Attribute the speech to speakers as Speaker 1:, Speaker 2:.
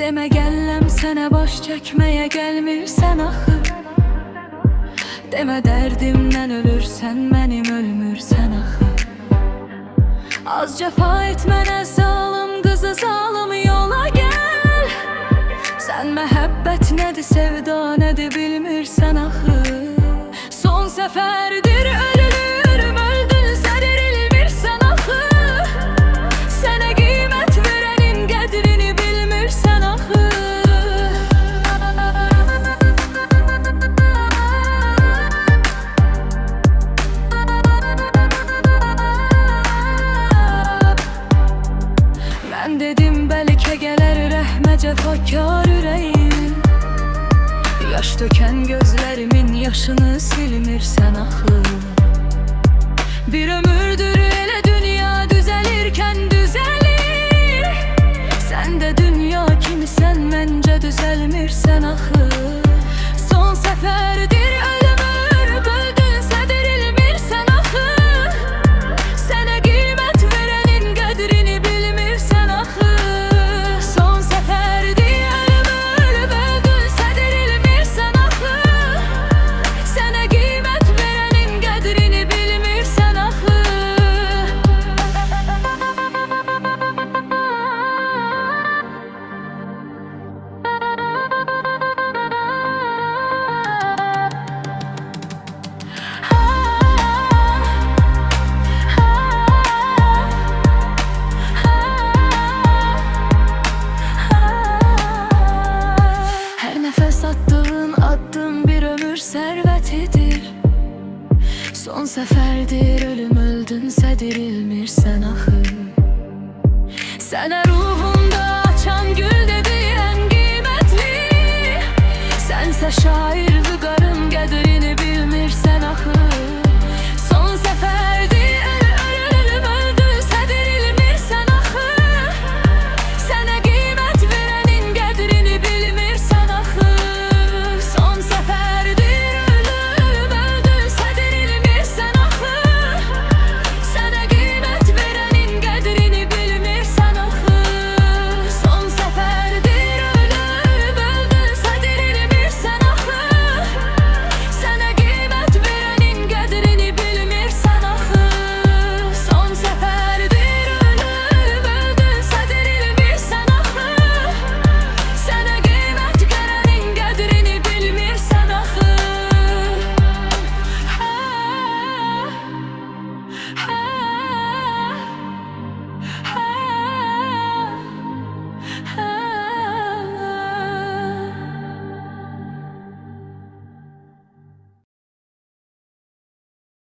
Speaker 1: Deme gellem sene baş çekmeye gelmirsen axı. Deme derdimden ölürsen benim ölmürsen axı. Az cefa etmene zalim kızı zalim yola gel. Sen mehabbet nedir sevda nedir bilmirsen axı. Son seferdir ölürüm öldün sen dirilmirsen axı. Sene kıymet verenin qədrini bilmirsen axı. Ben dedim belki gelir rəhmə cəfakar ürəyim. Yaş dökən gözlərimin yaşını silmirsən axı. Bir ömürdür elə dünya düzəlirkən düzəlir. Sən də dünya kimisən məncə düzəlmirsən axı. Son səfərdir ölümür böldünsə dirilmirsən axı. Sənə qiymət verənin qədrini bilmirsən axı. Son səfərdir ölümür böldünsə dirilmirsən axı. Sənə qiymət verənin qədrini bilmirsən axı. Her nefes attığın addım bir ömür servetidir. Son seferdir ölüm öldünse dirilmirsen axı. Sənə ruhunda açan gül dedi en kıymetli. Sənsə şahit